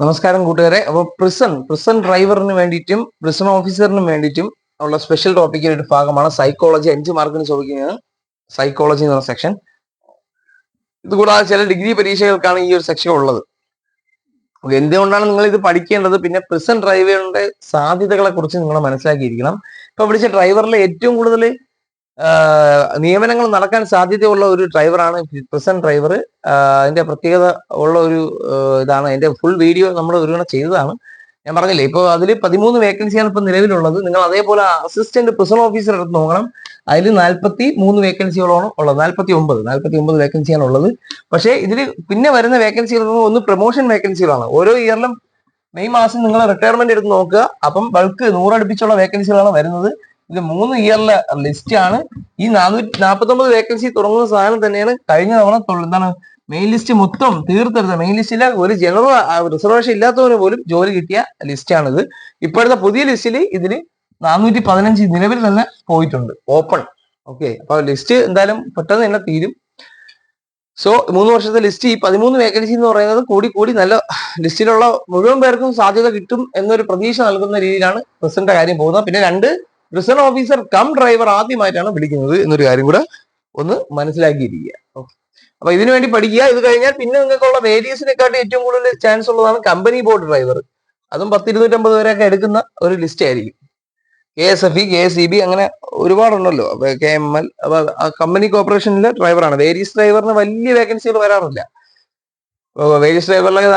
നമസ്കാരം കൂട്ടുകാരെ. അപ്പോൾ പ്രിസൺ ഡ്രൈവറിന് വേണ്ടിയിട്ടും പ്രിസൺ ഓഫീസറിനും വേണ്ടിയിട്ടും ഉള്ള സ്പെഷ്യൽ ടോപ്പിക്കിന്റെ ഒരു ഭാഗമാണ് സൈക്കോളജി. 5 മാർക്കിന് ചോദിക്കുന്നതാണ് സൈക്കോളജി എന്ന സെക്ഷൻ. ഇതുകൂടാതെ ചില ഡിഗ്രി പരീക്ഷകൾക്കാണ് ഈ ഒരു സെക്ഷൻ ഉള്ളത്. എന്തുകൊണ്ടാണ് നിങ്ങൾ ഇത് പഠിക്കേണ്ടത്? പിന്നെ പ്രിസൺ ഡ്രൈവറിന്റെ സാധ്യതകളെ കുറിച്ച് നിങ്ങൾ മനസ്സിലാക്കിയിരിക്കണം. ഇപ്പൊ വിളിച്ച ഡ്രൈവറിൽ ഏറ്റവും കൂടുതൽ നിയമനങ്ങൾ നടക്കാൻ സാധ്യതയുള്ള ഒരു ഡ്രൈവറാണ് പ്രിസൺ ഡ്രൈവർ. അതിന്റെ പ്രത്യേകത ഉള്ള ഒരു ഇതാണ്. അതിന്റെ ഫുൾ വീഡിയോ നമ്മൾ ഒരു തവണ ചെയ്തതാണ്. ഞാൻ പറഞ്ഞില്ലേ, ഇപ്പോൾ അതിൽ 13 വേക്കൻസിയാണ് ഇപ്പൊ നിലവിലുള്ളത്. നിങ്ങൾ അതേപോലെ അസിസ്റ്റന്റ് പ്രിസൺ ഓഫീസർ എടുത്ത് നോക്കണം. അതിൽ 43 വേക്കൻസികളാണ് ഉള്ളത്. 49 വേക്കൻസിയാണ് ഉള്ളത്. പക്ഷേ ഇതിൽ പിന്നെ വരുന്ന വേക്കൻസികൾ ഒന്ന് പ്രൊമോഷൻ വേക്കൻസികളാണ്. ഓരോ ഇയറിലും മെയ് മാസം നിങ്ങൾ റിട്ടയർമെന്റ് എടുത്ത് നോക്കുക. അപ്പം ബൾക്ക് 100 അടുപ്പിച്ചുള്ള വേക്കൻസികളാണ് വരുന്നത്. ഇത് 3 ഇയറിലെ ലിസ്റ്റ് ആണ്. ഈ 449 വേക്കൻസി തുടങ്ങുന്ന സാധനം തന്നെയാണ് കഴിഞ്ഞ തവണ മെയിൻ ലിസ്റ്റ് മൊത്തം തീർത്തെടുത്ത മെയിൻ ലിസ്റ്റിലെ ഒരു ജനറൽ റിസർവേഷൻ ഇല്ലാത്തവന് പോലും ജോലി കിട്ടിയ ലിസ്റ്റാണിത്. ഇപ്പോഴത്തെ പുതിയ ലിസ്റ്റിൽ ഇതിന് 415 നിലവിൽ തന്നെ പോയിട്ടുണ്ട് ഓപ്പൺ. ഓക്കെ, അപ്പൊ ലിസ്റ്റ് എന്തായാലും പെട്ടെന്ന് തന്നെ തീരും. സോ 3 വർഷത്തെ ലിസ്റ്റ്, ഈ 13 വേക്കൻസി എന്ന് പറയുന്നത് കൂടി നല്ല ലിസ്റ്റിലുള്ള മുഴുവൻ പേർക്കും സാധ്യത കിട്ടും എന്നൊരു പ്രതീക്ഷ നൽകുന്ന രീതിയിലാണ് പ്രസിഡന്റ് കാര്യം പോകുന്നത്. പിന്നെ 2 പ്രിസൺ ഓഫീസർ കം ഡ്രൈവർ ആദ്യമായിട്ടാണ് വിളിക്കുന്നത് എന്നൊരു കാര്യം കൂടെ ഒന്ന് മനസ്സിലാക്കിയിരിക്കുക. അപ്പൊ ഇതിനു വേണ്ടി പഠിക്കുക. ഇത് കഴിഞ്ഞാൽ പിന്നെ നിങ്ങൾക്കുള്ള വേരിയസിനെക്കാട്ടി ഏറ്റവും കൂടുതൽ ചാൻസ് ഉള്ളതാണ് കമ്പനി ബോർഡ് ഡ്രൈവർ. അതും 10-250 വരെയൊക്കെ എടുക്കുന്ന ഒരു ലിസ്റ്റ് ആയിരിക്കും. KSFE, KSEB അങ്ങനെ ഒരുപാടുണ്ടല്ലോ. KML, കമ്പനി കോർപ്പറേഷനിലെ ഡ്രൈവറാണ്. വേരിയസ് ഡ്രൈവറിന് വലിയ വേക്കൻസികൾ വരാറില്ല. വേരിയസ് ഡ്രൈവറിലൊക്കെ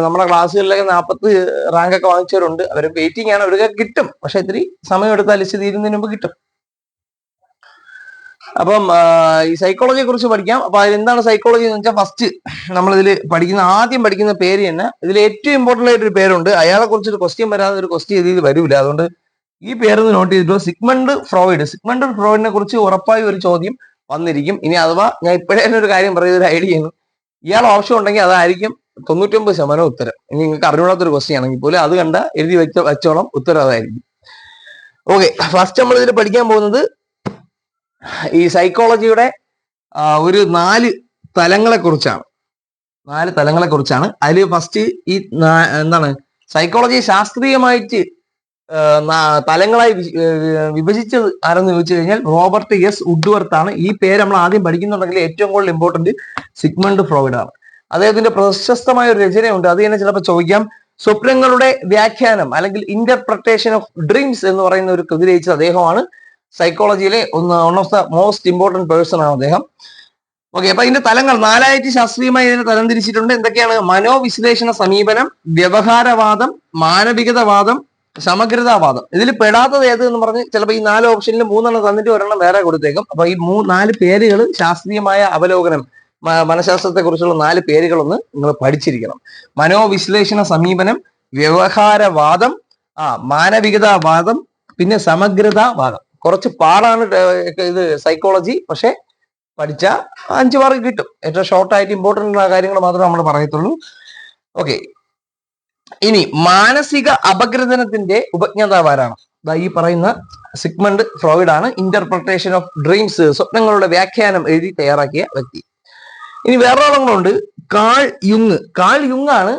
നമ്മുടെ ക്ലാസ്സുകളിലൊക്കെ 40 റാങ്ക് ഒക്കെ വാങ്ങിച്ചവരുണ്ട്. അവർ വെയിറ്റിംഗ് ആണ്. അവർക്ക് കിട്ടും, പക്ഷെ ഇത്തിരി സമയം എടുത്താൽ ലിസ്റ്റ് തീരുന്നതിന് മുമ്പ് കിട്ടും. അപ്പം ഈ സൈക്കോളജിയെ കുറിച്ച് പഠിക്കാം. അപ്പൊ അതിലെന്താണ് സൈക്കോളജി എന്ന് വെച്ചാൽ, ഫസ്റ്റ് നമ്മൾ ഇതിൽ ആദ്യം പഠിക്കുന്ന പേര് തന്നെ. ഇതിൽ ഏറ്റവും ഇമ്പോർട്ടന്റ് ആയിട്ട് ഒരു പേരുണ്ട്. അയാളെ കുറിച്ചൊരു ക്വസ്റ്റ്യൻ വരാതെ ഒരു ക്വസ്റ്റ്യൻ ഇതിൽ വരില്ല. അതുകൊണ്ട് ഈ പേരൊന്ന് നോട്ട് ചെയ്തിട്ടോ. സിഗ്മണ്ട് ഫ്രോയിഡിനെ കുറിച്ച് ഉറപ്പായും ഒരു ചോദ്യം വന്നിരിക്കും. ഇനി അഥവാ ഞാൻ ഇപ്പോഴേ തന്നെ ഒരു കാര്യം പറയുന്ന ഒരു ഐഡിയ ചെയ്യുന്നു, ഇയാൾ ഓപ്ഷൻ ഉണ്ടെങ്കിൽ അതായിരിക്കും 99% ഉത്തരം. ഇനി നിങ്ങൾക്ക് അറിഞ്ഞൂടാത്തൊരു ക്വസ്റ്റ്യൻ ആണെങ്കിൽ പോലും അത് കണ്ട എഴുതി വെച്ചോളം ഉത്തരം അതായിരിക്കും. ഓക്കെ, ഫസ്റ്റ് നമ്മൾ ഇതിൽ പഠിക്കാൻ പോകുന്നത് ഈ സൈക്കോളജിയുടെ ഒരു 4 തലങ്ങളെ കുറിച്ചാണ്. 4 തലങ്ങളെ കുറിച്ചാണ്. അതിൽ ഫസ്റ്റ് ഈ എന്താണ് സൈക്കോളജി ശാസ്ത്രീയമായിട്ട് തലങ്ങളായി വിഭജിച്ചത് ആരെന്ന് ചോദിച്ചു കഴിഞ്ഞാൽ റോബർട്ട് എസ് വുഡ്വർത്ത് ആണ്. ഈ പേര് നമ്മൾ ആദ്യം പഠിക്കുന്നുണ്ടെങ്കിൽ ഏറ്റവും കൂടുതൽ ഇമ്പോർട്ടന്റ് സിഗ്മണ്ട് ഫ്രോയിഡ് ആണ്. അദ്ദേഹത്തിന്റെ പ്രശസ്തമായ ഒരു രചനയുണ്ട്. അത് തന്നെ ചിലപ്പോൾ ചോദിക്കാം. സ്വപ്നങ്ങളുടെ വ്യാഖ്യാനം അല്ലെങ്കിൽ ഇന്റർപ്രിട്ടേഷൻ ഓഫ് ഡ്രീംസ് എന്ന് പറയുന്ന ഒരു കൃതി രചിച്ചത് അദ്ദേഹമാണ്. സൈക്കോളജിയിലെ one of the most important person ആണ് അദ്ദേഹം. ഓക്കെ, അപ്പൊ ഇതിന്റെ തലങ്ങൾ 4ആയിട്ട് ശാസ്ത്രീയമായി ഇതിനെ തരംതിരിച്ചിട്ടുണ്ട്. എന്തൊക്കെയാണ്? മനോവിശ്ലേഷണ സമീപനം, വ്യവഹാരവാദം, മാനവികതവാദം, സമഗ്രതാവാദം. ഇതിൽ പെടാത്തത് ഏത് എന്ന് പറഞ്ഞ് ചിലപ്പോൾ ഈ 4 ഓപ്ഷനിൽ 3 തന്നിട്ട് ഒരെണ്ണം വേറെ കൊടുത്തേക്കും. അപ്പൊ ഈ 4 പേരുകൾ ശാസ്ത്രീയമായ അവലോകനം, മനഃശാസ്ത്രത്തെ കുറിച്ചുള്ള 4 പേരുകളൊന്ന് നിങ്ങൾ പഠിച്ചിരിക്കണം. മനോവിശ്ലേഷണ സമീപനം, വ്യവഹാരവാദം, മാനവികതാവാദം, പിന്നെ സമഗ്രതാവാദം. കുറച്ച് പാടാണ് ഇത് സൈക്കോളജി, പക്ഷെ പഠിച്ച 5 മാർക്ക് കിട്ടും. ഏറ്റവും ഷോർട്ടായിട്ട് ഇമ്പോർട്ടൻ്റ് കാര്യങ്ങൾ മാത്രമേ നമ്മൾ പറയത്തുള്ളൂ. ഓക്കെ, ഇനി മാനസിക അപഗ്രഥനത്തിന്റെ ഉപജ്ഞാതാവാരാണ്? ഈ പറയുന്ന സിഗ്മണ്ട് ഫ്രോയിഡ് ആണ്. ഇന്റർപ്രിട്ടേഷൻ ഓഫ് ഡ്രീംസ്, സ്വപ്നങ്ങളുടെ വ്യാഖ്യാനം എഴുതി തയ്യാറാക്കിയ വ്യക്തി. ഇനി വേറൊരാളുകളുണ്ട്, കാൾ യുങ് ആണ്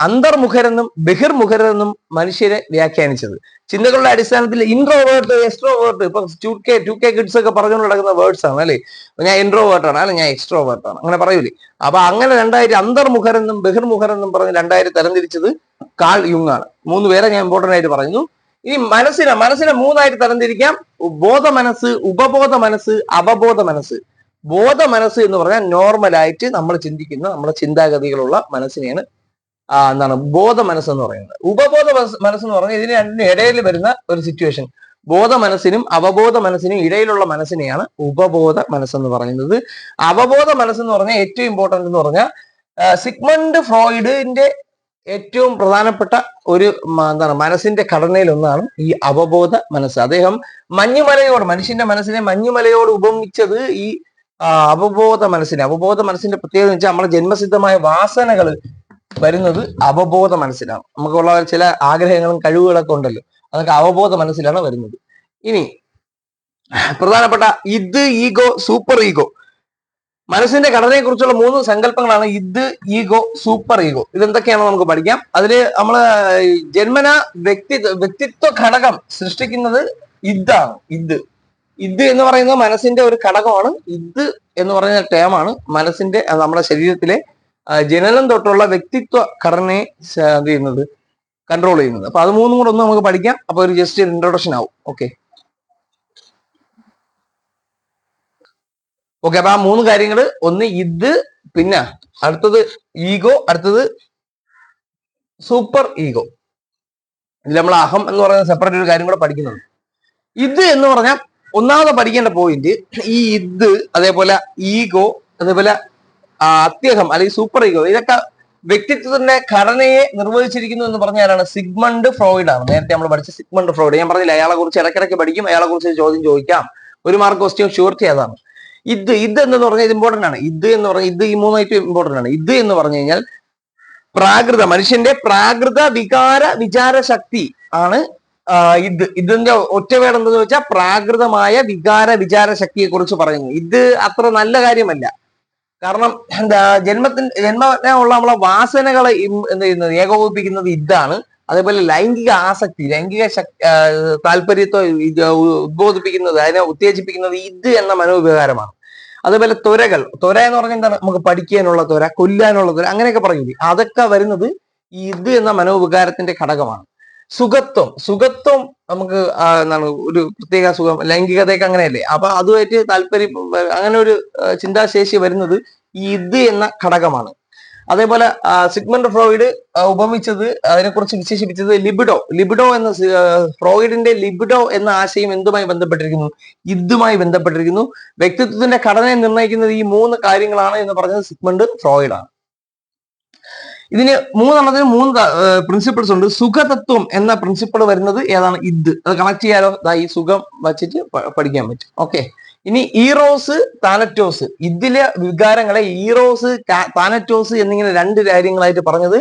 അന്തർമുഖരെന്നും ബഹിർമുഖരെന്നും മനുഷ്യരെ വ്യാഖ്യാനിച്ചത്. ചിന്തകളുടെ അടിസ്ഥാനത്തിൽ ഇൻട്രോവേർട്ട്, എക്സ്ട്രോവേർട്ട്, ഇപ്പൊ 2K കിഡ്സ് ഒക്കെ പറഞ്ഞുകൊണ്ട് നടക്കുന്ന വേർഡ്സ് ആണ് അല്ലേ. ഞാൻ ഇൻട്രോവേർട്ട് ആണ്, അല്ലെ ഞാൻ എക്സ്ട്രോവേർട്ട് ആണ്, അങ്ങനെ പറയൂലേ. അപ്പൊ അങ്ങനെ 2 അന്തർമുഖരെന്നും ബഹിർമുഖരെന്നും പറഞ്ഞ് 2 തരംതിരിച്ചത് കാൾ യുങ് ആണ്. 3 പേരെ ഞാൻ ഇമ്പോർട്ടന്റ് ആയിട്ട് പറയുന്നു. ഇനി മനസ്സിനെ 3ആയിട്ട് തരംതിരിക്കാം. ബോധ മനസ്സ്, ഉപബോധ മനസ്സ്, അവബോധ മനസ്സ്. ബോധ മനസ്സ് എന്ന് പറഞ്ഞാൽ നോർമലായിട്ട് നമ്മൾ ചിന്തിക്കുന്ന നമ്മുടെ ചിന്താഗതികളുള്ള മനസ്സിനെയാണ് ബോധ മനസ്സെന്ന് പറയുന്നത്. ഉപബോധ മനസ്സെന്ന് പറഞ്ഞാൽ ഇതിന് രണ്ടിനും ഇടയിൽ വരുന്ന ഒരു സിറ്റുവേഷൻ. ബോധ മനസ്സിനും അവബോധ മനസ്സിനും ഇടയിലുള്ള മനസ്സിനെയാണ് ഉപബോധ മനസ്സെന്ന് പറയുന്നത്. അവബോധ മനസ്സെന്ന് പറഞ്ഞാൽ ഏറ്റവും ഇമ്പോർട്ടന്റ് എന്ന് പറഞ്ഞാൽ സിഗ്മണ്ട് ഫ്രോയിഡിന്റെ ഏറ്റവും പ്രധാനപ്പെട്ട ഒരു മനസ്സിന്റെ ഘടനയിൽ ഒന്നാണ് ഈ അവബോധ മനസ്സ്. അദ്ദേഹം മനുഷ്യന്റെ മനസ്സിനെ മഞ്ഞുമലയോട് ഉപമിച്ചത് ഈ അവബോധ മനസ്സിന്റെ പ്രത്യേകത എന്ന് വെച്ചാൽ നമ്മുടെ ജന്മസിദ്ധമായ വാസനകൾ വരുന്നത് അവബോധ മനസ്സിലാണ്. നമുക്കുള്ള ചില ആഗ്രഹങ്ങളും കഴിവുകളൊക്കെ ഉണ്ടല്ലോ, അതൊക്കെ അവബോധ മനസ്സിലാണ് വരുന്നത്. ഇനി പ്രധാനപ്പെട്ട ഈഗോ, സൂപ്പർ ഈഗോ. മനസ്സിന്റെ ഘടനയെ കുറിച്ചുള്ള 3 സങ്കല്പങ്ങളാണ് ഇത്, ഈഗോ, സൂപ്പർ ഈഗോ. ഇതെന്തൊക്കെയാണോ നമുക്ക് പഠിക്കാം. അതില് നമ്മള് ജന്മന വ്യക്തിത്വ ഘടകം സൃഷ്ടിക്കുന്നത് ഇതാണ്. ഇത് എന്ന് പറയുന്നത് മനസ്സിന്റെ ഒരു ഘടകമാണ്. ഇത് എന്ന് പറയുന്ന ടേമാണ് മനസ്സിന്റെ നമ്മുടെ ശരീരത്തിലെ ജനനം തൊട്ടുള്ള വ്യക്തിത്വ ഘടനയെ എന്ത് ചെയ്യുന്നത്, കൺട്രോൾ ചെയ്യുന്നത്. അപ്പൊ അത് 3 കൂടെ ഒന്ന് നമുക്ക് പഠിക്കാം. അപ്പൊ ഒരു ജസ്റ്റ് ഒരു ഇൻട്രൊഡക്ഷൻ ആവും. ഓക്കെ, അപ്പൊ ആ 3 കാര്യങ്ങൾ, ഒന്ന് ഇത്, പിന്നെ അടുത്തത് ഈഗോ, അടുത്തത് സൂപ്പർ ഈഗോ. ഇതിൽ നമ്മൾ അഹം എന്ന് പറയുന്ന സെപ്പറേറ്റ് ഒരു കാര്യം കൂടെ പഠിക്കുന്നുണ്ട്. ഇത് എന്ന് പറഞ്ഞാൽ ഒന്നാമത് പഠിക്കേണ്ട പോയിന്റ് ഈ ഇത്, അതേപോലെ ഈഗോ, അതേപോലെ അത്യഹം അല്ലെങ്കിൽ സൂപ്പർ ഈഗോ, ഇതൊക്കെ വ്യക്തിത്വത്തിന്റെ ഘടനയെ നിർവഹിച്ചിരിക്കുന്നു എന്ന് പറഞ്ഞ ആരാണ്? സിഗ്മണ്ട് ഫ്രോയിഡ് ആണ്. നേരത്തെ നമ്മൾ പഠിച്ച സിഗ്മണ്ട് ഫ്രോയിഡ്. ഞാൻ പറഞ്ഞില്ല, അയാളെ കുറിച്ച് ഇടയ്ക്കിടയ്ക്ക് പഠിക്കും, അയാളെ കുറിച്ച് ചോദ്യം ചോദിക്കാം. 1 മാർക്ക് ക്വസ്റ്റ്യൻ ഷുവർട്ടി അതാണ്. ഇത് എന്ന് പറഞ്ഞാൽ ഇത് ഇമ്പോർട്ടന്റ് ആണ്. ഇത് എന്ന് പറഞ്ഞാൽ ഇത് ഈ 3 ഐറ്റം ഇമ്പോർട്ടന്റ് ആണ്. ഇത് എന്ന് പറഞ്ഞു കഴിഞ്ഞാൽ മനുഷ്യന്റെ പ്രാകൃത വിചാര ശക്തി ആണ്. ഇതിന്റെ ഒറ്റവേട് എന്തെന്ന് വെച്ചാൽ പ്രാകൃതമായ വിചാര ശക്തിയെ കുറിച്ച് പറയുന്നു. ഇത് അത്ര നല്ല കാര്യമല്ല. കാരണം എന്താ, ജന്മനുള്ള നമ്മളെ വാസനകളെ എന്ത് ചെയ്യുന്നത്, ഏകോപിപ്പിക്കുന്നത് ഇതാണ്. അതേപോലെ ലൈംഗിക ആസക്തി, ലൈംഗിക താല്പര്യത്തെ ഉദ്ബോധിപ്പിക്കുന്നത്, അതിനെ ഉത്തേജിപ്പിക്കുന്നത് ഇത് എന്ന മനോവികാരമാണ്. അതേപോലെ ത്വര എന്ന് പറഞ്ഞാൽ എന്താണ്, നമുക്ക് പഠിക്കാനുള്ള ത്വര, കൊല്ലാനുള്ള ത്വര, അങ്ങനെയൊക്കെ പറയൂലേ, അതൊക്കെ വരുന്നത് ഇത് എന്ന മനോവികാരത്തിന്റെ ഘടകമാണ്. സുഖത്വം നമുക്ക് എന്താണ്, ഒരു പ്രത്യേക സുഖം, ലൈംഗികതയൊക്കെ അങ്ങനെയല്ലേ. അപ്പൊ അതുമായിട്ട് താല്പര്യം, അങ്ങനെ ഒരു ചിന്താശേഷി വരുന്നത് ഇത് എന്ന ഘടകമാണ്. അതേപോലെ സിഗ്മണ്ട് ഫ്രോയിഡ് ഉപമിച്ചത്, അതിനെക്കുറിച്ച് വിശേഷിപ്പിച്ചത് ലിബിഡോ എന്ന ഫ്രോയിഡിന്റെ ലിബിഡോ എന്ന ആശയം എന്തുമായി ബന്ധപ്പെട്ടിരിക്കുന്നു? ഇതുമായി ബന്ധപ്പെട്ടിരിക്കുന്നു. വ്യക്തിത്വത്തിന്റെ ഘടനയെ നിർണ്ണയിക്കുന്നത് ഈ 3 കാര്യങ്ങളാണ് എന്ന് പറഞ്ഞത് സിഗ്മണ്ട് ഫ്രോയിഡ് ആണ്. ഇതിന് 3 പ്രിൻസിപ്പിൾസ് ഉണ്ട്. സുഖതത്വം എന്ന പ്രിൻസിപ്പിൾ വരുന്നത് ഏതാണ്? ഇത്. അത് കണക്ട് ചെയ്യാലോ, ഈ സുഖം വച്ചിട്ട് പഠിക്കാൻ പറ്റും. ഓക്കെ, ഇനി ഈറോസ്, താനറ്റോസ്. ഇതിലെ വികാരങ്ങളെ ഈറോസ്, താനറ്റോസ് എന്നിങ്ങനെ 2 കാര്യങ്ങളായിട്ട് പറഞ്ഞത്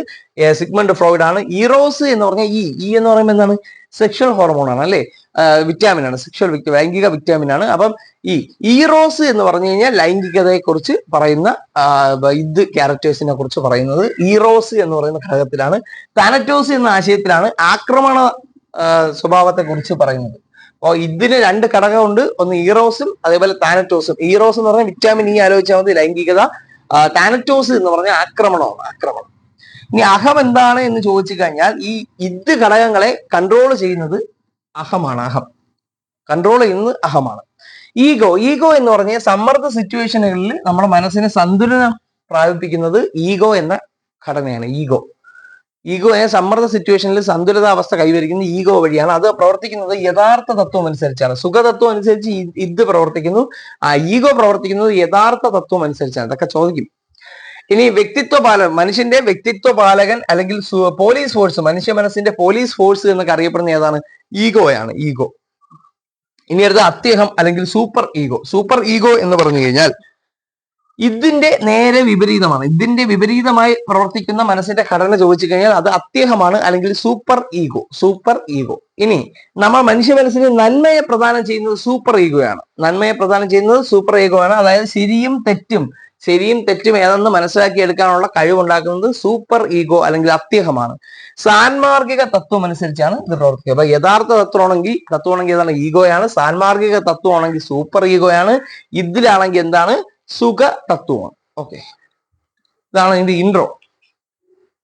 സിഗ്മണ്ട് ഫ്രോയിഡ് ആണ്. ഈറോസ് എന്ന് പറഞ്ഞാൽ ഈ എന്ന് പറയുമ്പോൾ എന്താണ്? സെക്ഷൽ ഹോർമോൺ ആണ്, അല്ലെ, വിറ്റാമിൻ ആണ്, ലൈംഗിക വിറ്റാമിൻ ആണ്. അപ്പം ഈ ഈറോസ് എന്ന് പറഞ്ഞു കഴിഞ്ഞാൽ ലൈംഗികതയെ കുറിച്ച് പറയുന്ന ഇത് ക്യാരക്ടേഴ്സിനെ കുറിച്ച് പറയുന്നത് ഈറോസ് എന്ന് പറയുന്ന ഘടകത്തിലാണ്. താനറ്റോസ് എന്ന ആശയത്തിലാണ് ആക്രമണ സ്വഭാവത്തെ കുറിച്ച് പറയുന്നത്. അപ്പോൾ ഇതിന് 2 ഘടകമുണ്ട്. ഒന്ന് ഈറോസും അതേപോലെ താനറ്റോസും. ഈറോസ് എന്ന് പറഞ്ഞാൽ വിറ്റാമിൻ ഇ ആലോചിച്ചാൽ മതി, ലൈംഗികത. താനറ്റോസ് എന്ന് പറഞ്ഞാൽ ആക്രമണം. ഇനി അഹം എന്താണ് എന്ന് ചോദിച്ചു കഴിഞ്ഞാൽ ഈ ഇത് ഘടകങ്ങളെ കൺട്രോൾ ചെയ്യുന്നത് അഹമാണ്. കൺട്രോൾ ചെയ്യുന്നത് അഹമാണ്. ഈഗോ എന്ന് പറഞ്ഞാൽ സമ്മർദ്ദ സിറ്റുവേഷനുകളിൽ നമ്മുടെ മനസ്സിനെ സന്തുലനം പ്രാപിപ്പിക്കുന്നത് ഈഗോ എന്ന ഘടനയാണ്. ഈഗോ സമ്മർദ്ദ സിറ്റുവേഷനിൽ സന്തുലിതാവസ്ഥ കൈവരിക്കുന്നത് ഈഗോ വഴിയാണ്. അത് പ്രവർത്തിക്കുന്നത് യഥാർത്ഥ തത്വം അനുസരിച്ചാണ്. സുഖതത്വം അനുസരിച്ച് ഇത് പ്രവർത്തിക്കുന്നു, ഈഗോ പ്രവർത്തിക്കുന്നത് യഥാർത്ഥ തത്വം അനുസരിച്ചാണ്. ഇതൊക്കെ ചോദിക്കും. ഇനി മനുഷ്യന്റെ വ്യക്തിത്വ പാലകൻ അല്ലെങ്കിൽ പോലീസ് ഫോഴ്സ്, മനുഷ്യ മനസ്സിന്റെ പോലീസ് ഫോഴ്സ് എന്നൊക്കെ അറിയപ്പെടുന്ന ഏതാണ്? ഈഗോയാണ്. ഇനി അടുത്ത അത്യഹം അല്ലെങ്കിൽ സൂപ്പർ ഈഗോ എന്ന് പറഞ്ഞു കഴിഞ്ഞാൽ ഇതിന്റെ നേരെ വിപരീതമാണ്. ഇതിന്റെ വിപരീതമായി പ്രവർത്തിക്കുന്ന മനസ്സിന്റെ ഘടന ചോദിച്ചു കഴിഞ്ഞാൽ അത് അത്യഹമാണ് അല്ലെങ്കിൽ സൂപ്പർ ഈഗോ. ഇനി നമ്മൾ മനുഷ്യ മനസ്സിന് നന്മയെ പ്രദാനം ചെയ്യുന്നത് സൂപ്പർ ഈഗോയാണ്. അതായത് ശരിയും തെറ്റും ഏതെന്ന് മനസ്സിലാക്കി എടുക്കാനുള്ള കഴിവുണ്ടാക്കുന്നത് സൂപ്പർ ഈഗോ അല്ലെങ്കിൽ അത്യഹമാണ്. സാൻമാർഗിക തത്വം അനുസരിച്ചാണ് ഇത് പ്രവർത്തിക്കുക. അപ്പൊ യഥാർത്ഥ തത്വമാണെങ്കിൽ ഏതാണ്? ഈഗോയാണ്. സാൻമാർഗിക തത്വമാണെങ്കിൽ സൂപ്പർ ഈഗോയാണ്. ഇതിലാണെങ്കിൽ എന്താണ്? സുഖ തത്വമാണ്. ഓക്കെ, ഇതാണ് ഇതിന്റെ ഇൻട്രോ.